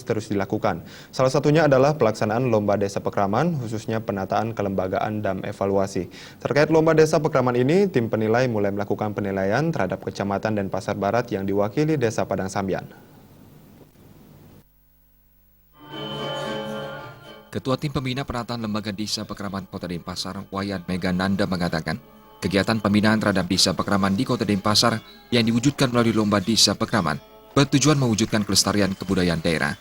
terus dilakukan. Salah satunya adalah pelaksanaan Lomba Desa Pekraman, khususnya penataan kelembagaan dan evaluasi. Terkait Lomba Desa Pekraman ini, tim penilai mulai melakukan penilaian terhadap Kecamatan Denpasar Barat yang diwakili Desa Padang Sambian. Ketua Tim Pembina Penataan Lembaga Desa Pekraman Kota Denpasar, Wayan Megananda mengatakan, kegiatan pembinaan terhadap Desa Pekraman di Kota Denpasar yang diwujudkan melalui Lomba Desa Pekraman bertujuan mewujudkan kelestarian kebudayaan daerah.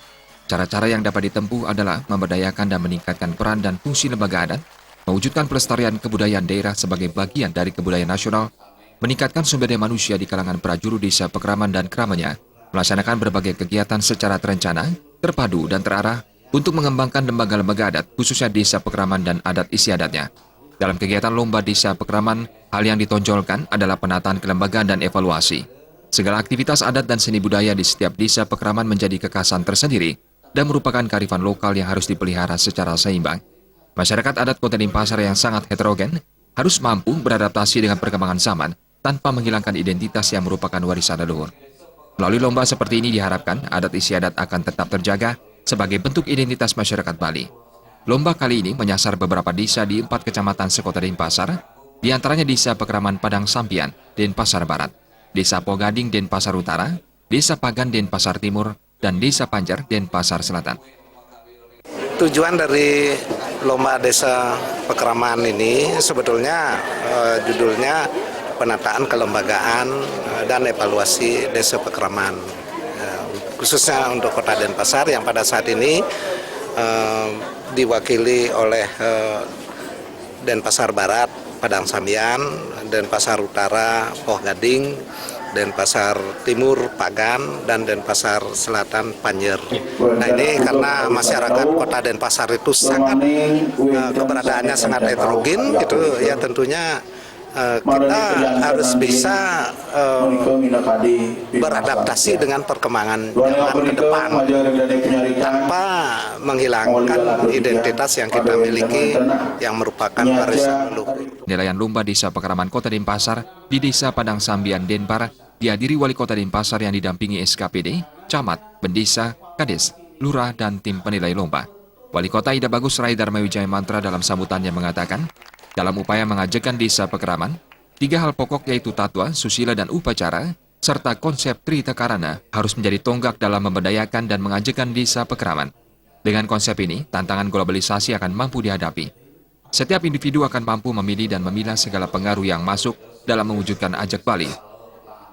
Cara-cara yang dapat ditempuh adalah memberdayakan dan meningkatkan peran dan fungsi lembaga adat, mewujudkan pelestarian kebudayaan daerah sebagai bagian dari kebudayaan nasional, meningkatkan sumber daya manusia di kalangan prajurut Desa Pekraman dan keramanya, melaksanakan berbagai kegiatan secara terencana, terpadu dan terarah untuk mengembangkan lembaga-lembaga adat, khususnya Desa Pekraman dan adat istiadatnya. Dalam kegiatan Lomba Desa Pekraman, hal yang ditonjolkan adalah penataan kelembagaan dan evaluasi. Segala aktivitas adat dan seni budaya di setiap Desa Pekraman menjadi kekhasan tersendiri dan merupakan kearifan lokal yang harus dipelihara secara seimbang. Masyarakat adat Kota Denpasar yang sangat heterogen harus mampu beradaptasi dengan perkembangan zaman tanpa menghilangkan identitas yang merupakan warisan leluhur. Melalui lomba seperti ini diharapkan adat istiadat akan tetap terjaga sebagai bentuk identitas masyarakat Bali. Lomba kali ini menyasar beberapa desa di 4 kecamatan sekota Denpasar, di antaranya Desa Pekraman Padang Sambian, Denpasar Barat, Desa Pogading, Denpasar Utara, Desa Pagan, Denpasar Timur, dan Desa Panjar, Denpasar Selatan. Tujuan dari Lomba Desa Pekraman ini sebetulnya judulnya penataan kelembagaan dan evaluasi Desa Pekraman. Khususnya untuk Kota Denpasar yang pada saat ini diwakili oleh Denpasar Barat, Padang Sambian, Denpasar Utara, Pogading, Denpasar Timur, Pagan, dan Denpasar Selatan, Panjer. Nah ini karena masyarakat Kota Denpasar itu sangat keberadaannya sangat heterogen, gitu ya tentunya kita harus bisa beradaptasi dengan perkembangan zaman ke depan tanpa menghilangkan identitas yang kita miliki yang merupakan warisan leluhur. Penilaian Lomba Desa Pekraman Kota Denpasar di Desa Padang Sambian, Denpasar dihadiri Wali Kota Denpasar yang didampingi SKPD, Camat, Bendesa, Kades, Lurah, dan tim penilai lomba. Wali Kota Ida Bagus Rai Dharma Wijaya Mantra dalam sambutannya mengatakan, dalam upaya mengajakkan Desa Pekraman, 3 hal pokok yaitu tatwa, susila, dan upacara, serta konsep Trita Karana harus menjadi tonggak dalam memberdayakan dan mengajakkan Desa Pekraman. Dengan konsep ini, tantangan globalisasi akan mampu dihadapi. Setiap individu akan mampu memilih dan memilah segala pengaruh yang masuk dalam mewujudkan Ajak Bali.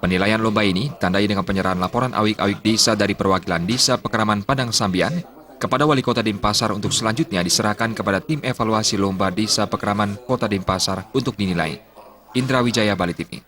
Penilaian lomba ini tandai dengan penyerahan laporan awik-awik desa dari perwakilan Desa Pekraman Padang Sambian kepada Wali Kota Denpasar untuk selanjutnya diserahkan kepada tim evaluasi Lomba Desa Pekraman Kota Denpasar untuk dinilai. Indra Wijaya, Bali TV.